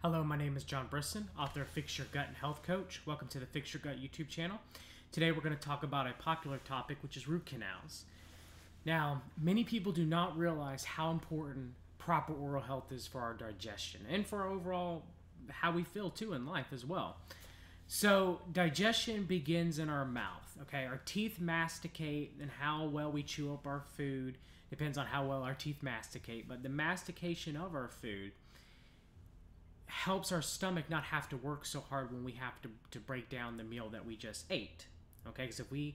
Hello, my name is John Brisson, author of Fix Your Gut and Health Coach. Welcome to the Fix Your Gut YouTube channel. Today we're going to talk about a popular topic, which is root canals. Now, many people do not realize how important proper oral health is for our digestion and for our overall how we feel too in life as well. So, digestion begins in our mouth, okay? Our teeth masticate, and how well we chew up our food depends on how well our teeth masticate, but the mastication of our food helps our stomach not have to work so hard when we have to break down the meal that we just ate. Okay, because if we,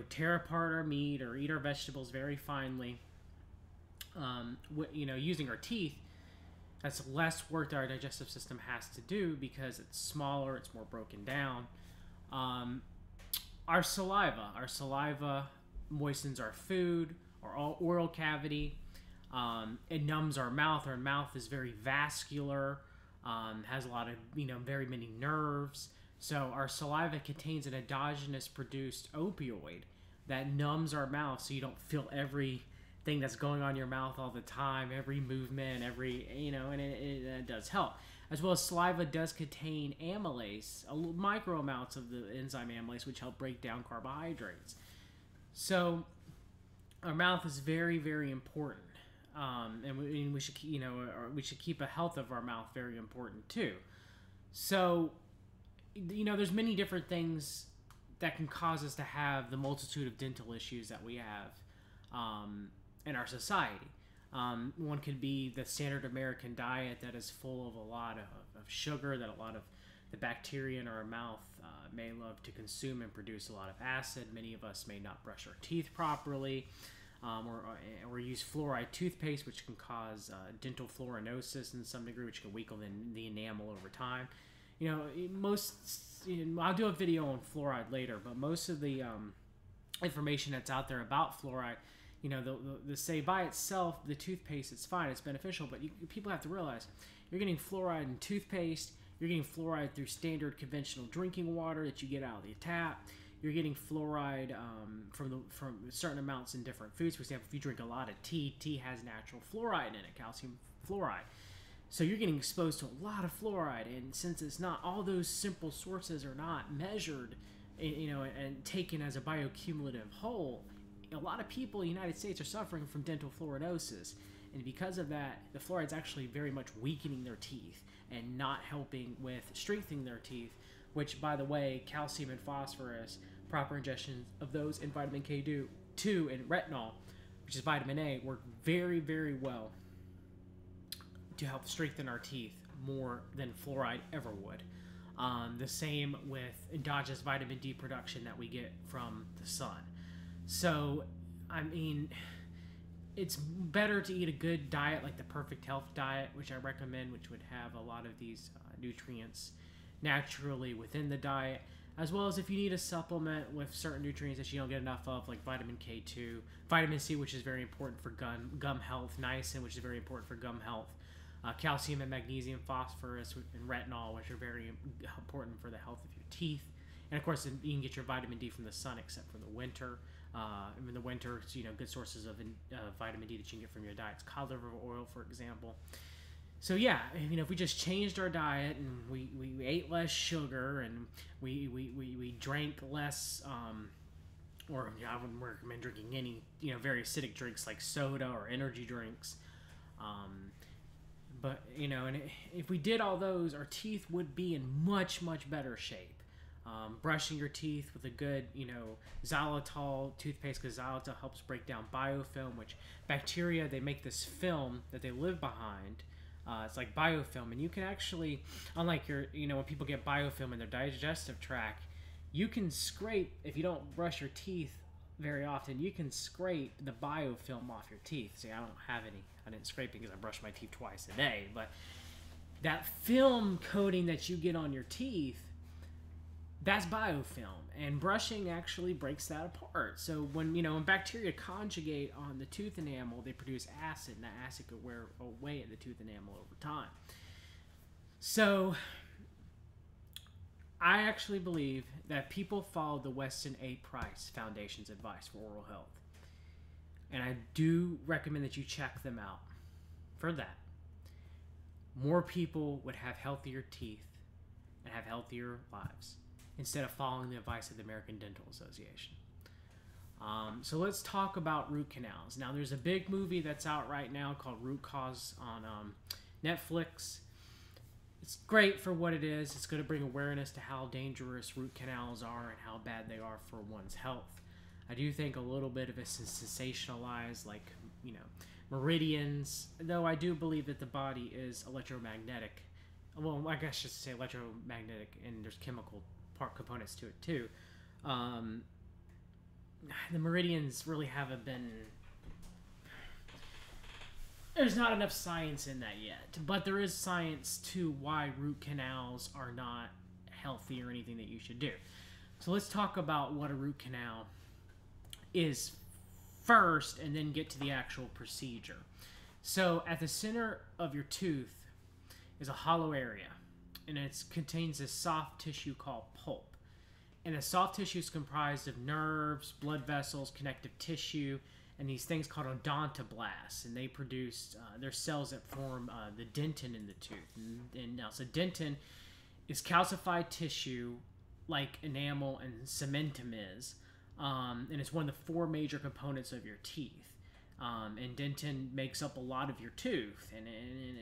tear apart our meat or eat our vegetables very finely, using our teeth, that's less work that our digestive system has to do because it's smaller, it's more broken down. Our saliva moistens our food, our oral cavity. It numbs our mouth. Our mouth is very vascular. Has a lot of, very many nerves. So our saliva contains an endogenous produced opioid that numbs our mouth so you don't feel everything that's going on in your mouth all the time, every movement, and it does help. As well as saliva does contain amylase, micro amounts of the enzyme amylase, which help break down carbohydrates. So our mouth is very, very important. And we should, we should keep a health of our mouth very important too. So, there's many different things that can cause us to have the multitude of dental issues that we have in our society. One could be the standard American diet that is full of a lot of sugar, that a lot of the bacteria in our mouth may love to consume and produce a lot of acid. Many of us may not brush our teeth properly. Or use fluoride toothpaste, which can cause dental fluorinosis in some degree, which can weaken the enamel over time. I'll do a video on fluoride later, but most of the information that's out there about fluoride, they say by itself, the toothpaste, it's fine, it's beneficial, but people have to realize you're getting fluoride in toothpaste, you're getting fluoride through standard conventional drinking water that you get out of the tap. You're getting fluoride from certain amounts in different foods. For example, if you drink a lot of tea, tea has natural fluoride in it, calcium fluoride. So you're getting exposed to a lot of fluoride, and since it's not, all those simple sources are not measured, and taken as a bioaccumulative whole, a lot of people in the United States are suffering from dental fluorinosis. And because of that, the fluoride's actually very much weakening their teeth and not helping with strengthening their teeth, which, by the way, calcium and phosphorus, proper ingestion of those, and vitamin K2 and retinol, which is vitamin A, work very, very well to help strengthen our teeth more than fluoride ever would. The same with endogenous vitamin D production that we get from the sun. So, it's better to eat a good diet like the Perfect Health diet, which I recommend, which would have a lot of these nutrients naturally within the diet, as well as if you need a supplement with certain nutrients that you don't get enough of, like vitamin K2, vitamin C, which is very important for gum health, niacin, which is very important for gum health, calcium and magnesium, phosphorus, and retinol, which are very important for the health of your teeth. And of course, you can get your vitamin D from the sun, except for the winter. In the winter, it's, good sources of vitamin D that you can get from your diet. It's cod liver oil, for example. So yeah, if we just changed our diet and we ate less sugar and we drank less, or I wouldn't recommend drinking any very acidic drinks like soda or energy drinks, but and if we did all those, our teeth would be in much better shape. Brushing your teeth with a good xylitol toothpaste, because xylitol helps break down biofilm, which bacteria, they make this film that they live behind. It's like biofilm, and you can actually, unlike when people get biofilm in their digestive tract, you can scrape, if you don't brush your teeth very often, you can scrape the biofilm off your teeth. See, I don't have any, I didn't scrape it because I brush my teeth twice a day, but that film coating that you get on your teeth, that's biofilm, and brushing actually breaks that apart. So when bacteria conjugate on the tooth enamel, they produce acid, and that acid could wear away at the tooth enamel over time. So I actually believe that people follow the Weston A. Price Foundation's advice for oral health, and I do recommend that you check them out for that. more people would have healthier teeth and have healthier lives instead of following the advice of the American Dental Association. So let's talk about root canals. Now, there's a big movie that's out right now called Root Cause on Netflix. It's great for what it is. It's going to bring awareness to how dangerous root canals are and how bad they are for one's health. I do think a little bit of it is sensationalized, like, meridians, though I do believe that the body is electromagnetic. Well, I guess I should say electromagnetic, and there's chemical components to it too. The meridians really haven't been... There's not enough science in that yet, but there is science to why root canals are not healthy or anything that you should do. So let's talk about what a root canal is first, and then get to the actual procedure. So at the center of your tooth is a hollow area, and it contains a soft tissue called pulp. And the soft tissue is comprised of nerves, blood vessels, connective tissue, and these things called odontoblasts, and they produce their cells that form the dentin in the tooth. And now, so dentin is calcified tissue like enamel and cementum is, and it's one of the 4 major components of your teeth. And dentin makes up a lot of your tooth, and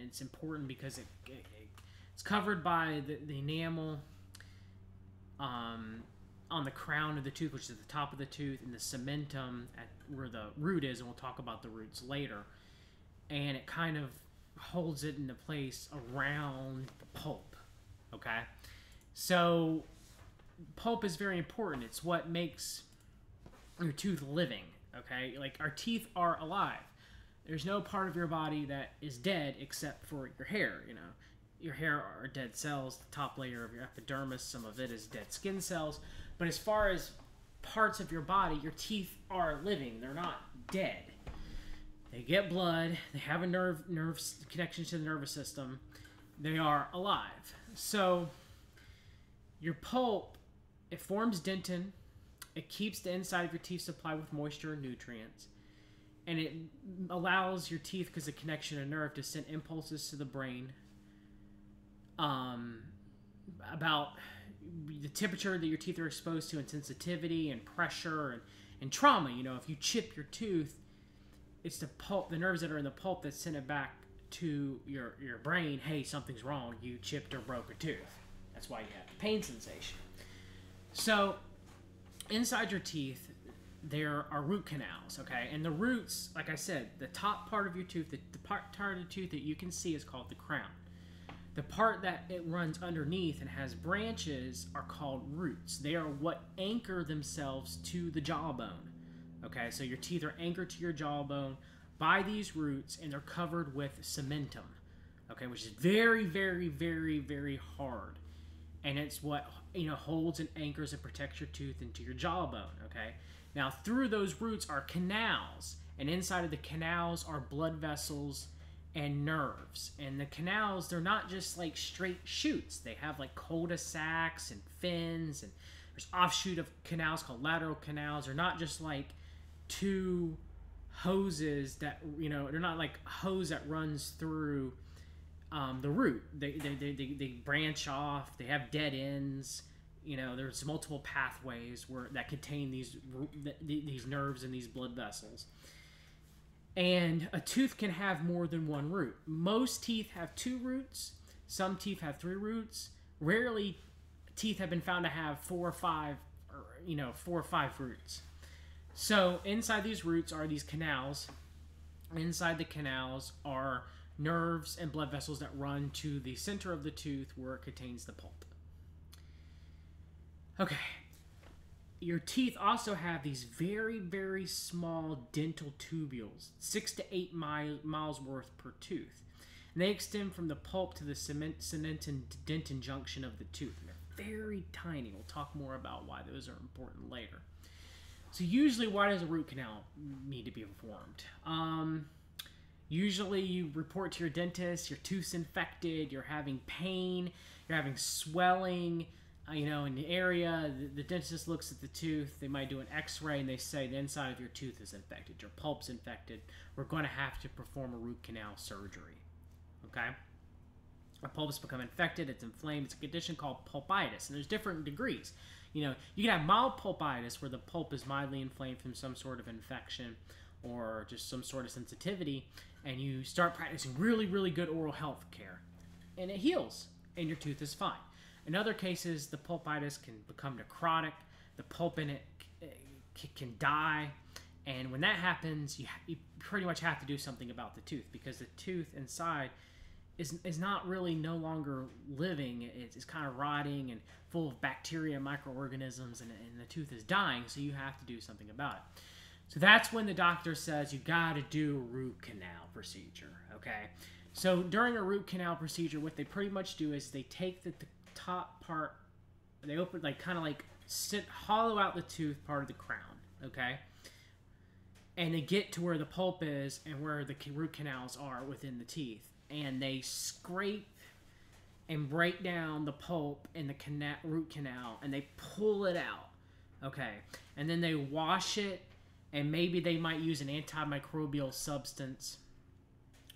it's important because it's covered by the enamel on the crown of the tooth, which is at the top of the tooth, and the cementum at where the root is, and we'll talk about the roots later. And it kind of holds it into place around the pulp, okay? So pulp is very important. It's what makes your tooth living, okay? Like, our teeth are alive. There's no part of your body that is dead except for your hair, Your hair are dead cells, the top layer of your epidermis, some of it is dead skin cells. But as far as parts of your body, your teeth are living. They're not dead. They get blood. They have a nerve connection to the nervous system. They are alive. So your pulp, it forms dentin. It keeps the inside of your teeth supplied with moisture and nutrients. And it allows your teeth, because of connection to nerve, to send impulses to the brain about the temperature that your teeth are exposed to, and sensitivity and pressure and trauma. If you chip your tooth, it's the pulp, the nerves that are in the pulp, that send it back to your brain. Hey, something's wrong. You chipped or broke a tooth. That's why you have the pain sensation. So inside your teeth, there are root canals, okay? And the roots, like I said, the top part of your tooth, the part of the tooth that you can see is called the crown. The part that it runs underneath and has branches are called roots. They are what anchor themselves to the jawbone. Okay, so your teeth are anchored to your jawbone by these roots, and they're covered with cementum, okay, which is very, very, very, very hard. And it's what, holds and anchors and protects your tooth into your jawbone, okay? Now, through those roots are canals, and inside of the canals are blood vessels and nerves. And the canals, they're not just like straight shoots. They have like cul-de-sacs and fins, and there's offshoot of canals called lateral canals. They're not just like 2 hoses that, they're not like a hose that runs through the root. They branch off. They have dead ends. There's multiple pathways that contain these nerves and these blood vessels. And a tooth can have more than one root. Most teeth have 2 roots. Some teeth have 3 roots. Rarely teeth have been found to have 4 or 5 roots. So inside these roots are these canals. Inside the canals are nerves and blood vessels that run to the center of the tooth where it contains the pulp. Okay. Your teeth also have these very, very small dental tubules, 6 to 8 miles worth per tooth. And they extend from the pulp to the dentin junction of the tooth. And they're very tiny. We'll talk more about why those are important later. So usually, why does a root canal need to be performed? Usually you report to your dentist, your tooth's infected, you're having pain, you're having swelling, in the area. The dentist looks at the tooth, they might do an x-ray, and they say the inside of your tooth is infected, your pulp's infected, we're going to have to perform a root canal surgery, okay? A pulp has become infected, it's inflamed. It's a condition called pulpitis, and there's different degrees. You can have mild pulpitis where the pulp is mildly inflamed from some sort of infection or just some sort of sensitivity, and you start practicing really, really good oral health care, and it heals, and your tooth is fine. In other cases, the pulpitis can become necrotic, the pulp in it can die, and when that happens, you pretty much have to do something about the tooth, because the tooth inside is not really no longer living. It's kind of rotting and full of bacteria and microorganisms, and the tooth is dying, so you have to do something about it. So that's when the doctor says you got to do a root canal procedure, okay? So during a root canal procedure, what they pretty much do is they take the top part, they open, like kind of like hollow out the tooth part of the crown, okay? And they get to where the pulp is and where the root canals are within the teeth. And they scrape and break down the pulp in the root canal, and they pull it out, okay? And then they wash it, and maybe they might use an antimicrobial substance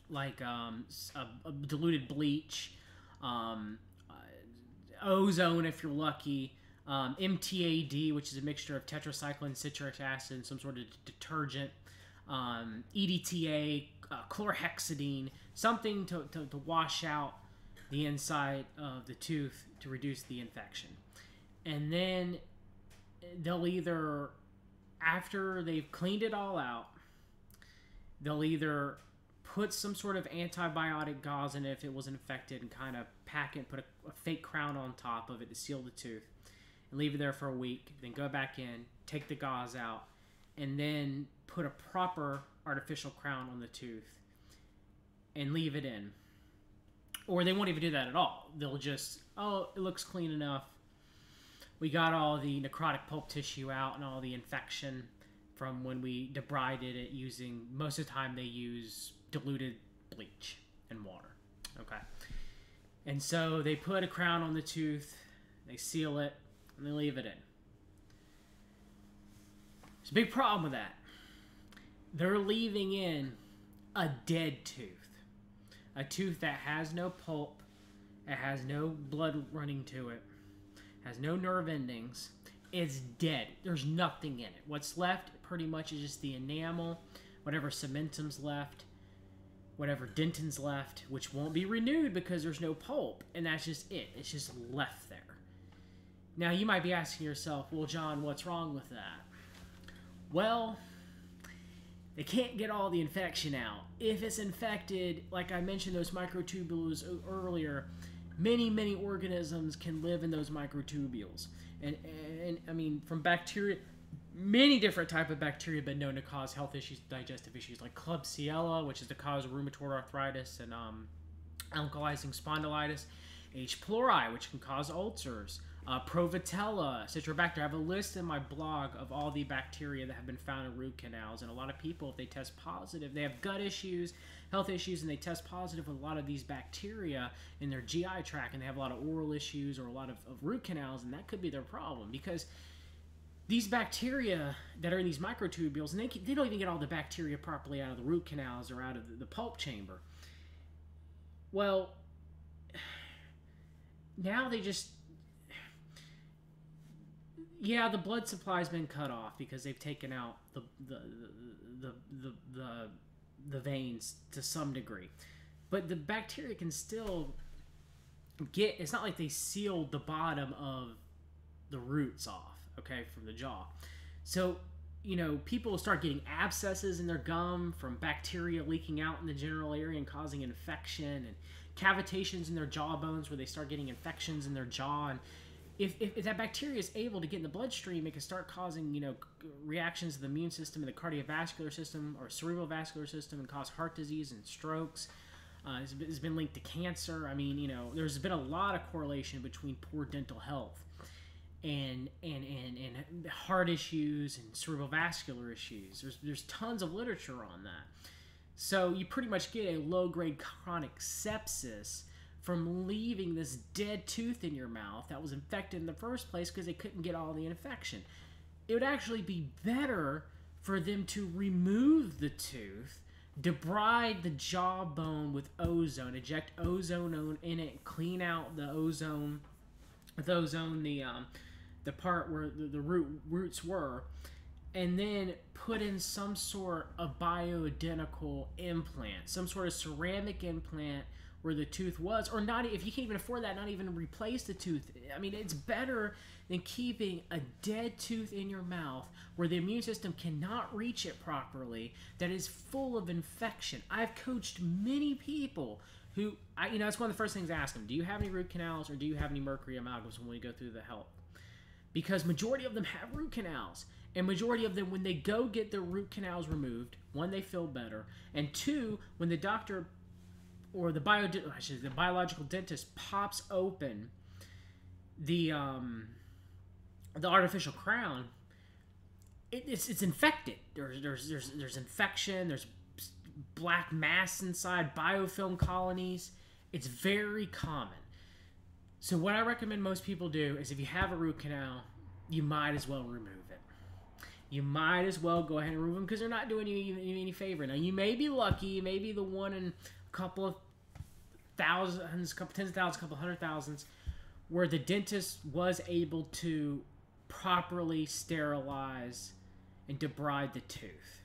like a diluted bleach, ozone if you're lucky, MTAD, which is a mixture of tetracycline, citric acid, and some sort of detergent, EDTA, chlorhexidine, something to wash out the inside of the tooth to reduce the infection. And then they'll either, after they've cleaned it all out, they'll either put some sort of antibiotic gauze in it if it was infected and kind of pack it, put a fake crown on top of it to seal the tooth, and leave it there for a week, then go back in, take the gauze out, and then put a proper artificial crown on the tooth and leave it in. Or they won't even do that at all. They'll just, oh, it looks clean enough. We got all the necrotic pulp tissue out and all the infection from when we debrided it using, most of the time they use diluted bleach and water, okay? And so they put a crown on the tooth, they seal it, and they leave it in. There's a big problem with that. They're leaving in a dead tooth. A tooth that has no pulp, it has no blood running to it, has no nerve endings. It's dead. There's nothing in it. What's left pretty much is just the enamel, whatever cementum's left, whatever dentin's left, which won't be renewed because there's no pulp, and that's just it. It's just left there. Now, you might be asking yourself, well, John, what's wrong with that? Well, they can't get all the infection out. If it's infected, like I mentioned those microtubules earlier, many, many organisms can live in those microtubules. And I mean, from bacteria, many different type of bacteria have been known to cause health issues, digestive issues, like Klebsiella, which is the cause of rheumatoid arthritis and alkalizing spondylitis, H. pylori, which can cause ulcers, Provotella, Citrobacter. I have a list in my blog of all the bacteria that have been found in root canals, and a lot of people, if they test positive, they have gut issues, health issues, and they test positive with a lot of these bacteria in their GI tract, and they have a lot of oral issues or a lot of root canals, and that could be their problem, because these bacteria that are in these microtubules, and they don't even get all the bacteria properly out of the root canals or out of the pulp chamber. Well, now they just, yeah, the blood supply's been cut off because they've taken out the veins to some degree, but the bacteria can still get. It's not like they sealed the bottom of the roots off, okay, from the jaw. So, you know, people will start getting abscesses in their gum from bacteria leaking out in the general area and causing infection, and cavitations in their jawbones where they start getting infections in their jaw. And if that bacteria is able to get in the bloodstream, it can start causing, you know, reactions to the immune system and the cardiovascular system or cerebral vascular system, and cause heart disease and strokes. It's been linked to cancer. I mean, you know, there's been a lot of correlation between poor dental health and heart issues and cerebral vascular issues. There's tons of literature on that. So you pretty much get a low-grade chronic sepsis from leaving this dead tooth in your mouth that was infected in the first place because they couldn't get all the infection. It would actually be better for them to remove the tooth, debride the jawbone with ozone, inject ozone in it, clean out the ozone, the part where the roots were, and then put in some sort of bioidentical implant, some sort of ceramic implant where the tooth was, or not. If you can't even afford that, not even replace the tooth. I mean, it's better than keeping a dead tooth in your mouth where the immune system cannot reach it properly, that is full of infection. I've coached many people who, it's one of the first things I ask them: do you have any root canals, or do you have any mercury amalgams when we go through the health? Because majority of them have root canals, and majority of them, when they go get their root canals removed, one, they feel better, and two, when the doctor or the biological dentist pops open the artificial crown, it's infected. There's infection. There's black mass inside, biofilm colonies. It's very common. So what I recommend most people do is, if you have a root canal, you might as well remove it. You might as well go ahead and remove them, because they're not doing you any favor. Now, you may be lucky. You may be the one in a couple of thousands, couple tens of thousands, couple hundred thousands, where the dentist was able to properly sterilize and debride the tooth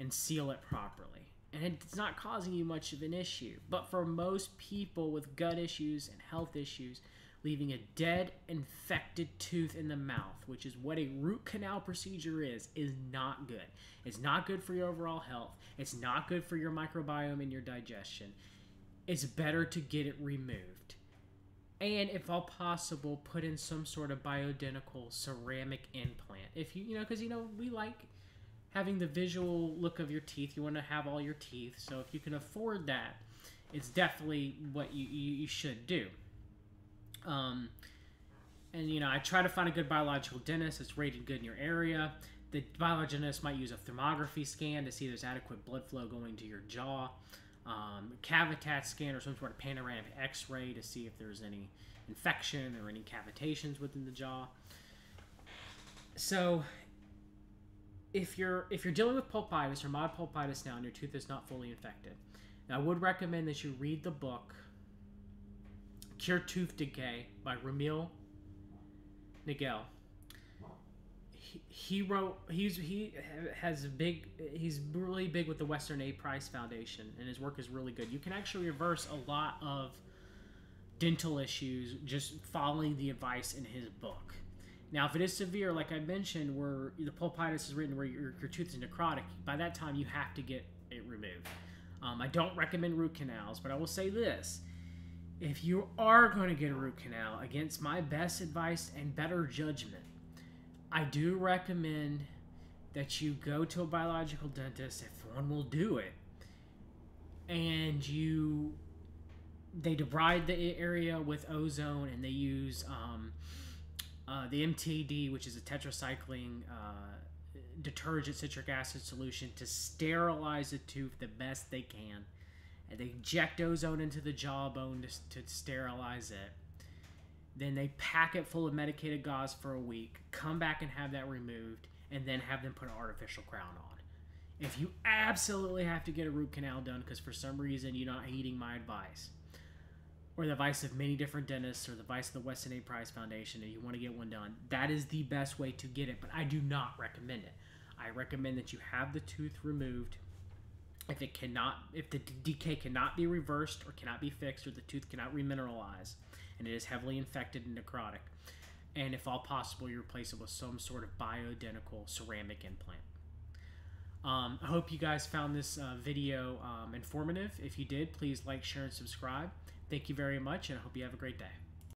and seal it properly. And it's not causing you much of an issue. But for most people with gut issues and health issues, leaving a dead, infected tooth in the mouth, which is what a root canal procedure is not good. It's not good for your overall health. It's not good for your microbiome and your digestion. It's better to get it removed. And if all possible, put in some sort of bioidentical ceramic implant. If because we like having the visual look of your teeth. You want to have all your teeth. So if you can afford that, it's definitely what you should do. And I try to find a good biological dentist that's rated good in your area. The biological dentist might use a thermography scan to see if there's adequate blood flow going to your jaw. Cavitat scan, or some sort of panoramic x-ray to see if there's any infection or any cavitations within the jaw. So if you're dealing with pulpitis or mild pulpitis now and your tooth is not fully infected, I would recommend that you read the book Cure Tooth Decay by Ramil Nagel. He's really big with the Western A. Price Foundation, and his work is really good. You can actually reverse a lot of dental issues just following the advice in his book. Now, if it is severe, like I mentioned, where the pulpitis is written where your tooth is necrotic, by that time you have to get it removed. I don't recommend root canals, but I will say this: if you are going to get a root canal, against my best advice and better judgment, I do recommend that you go to a biological dentist, if one will do it, and they debride the area with ozone, and they use the MTD, which is a tetracycline detergent citric acid solution, to sterilize the tooth the best they can. And they inject ozone into the jawbone to sterilize it. Then they pack it full of medicated gauze for a week, come back and have that removed, and then have them put an artificial crown on. If you absolutely have to get a root canal done because for some reason you're not heeding my advice, or the advice of many different dentists, or the advice of the Weston A. Price Foundation, and you want to get one done, that is the best way to get it, but I do not recommend it. I recommend that you have the tooth removed. If the decay cannot be reversed or cannot be fixed, or the tooth cannot remineralize, and it is heavily infected and necrotic, and if all possible, you replace it with some sort of bioidentical ceramic implant. I hope you guys found this video informative. If you did, please like, share, and subscribe. Thank you very much, and I hope you have a great day.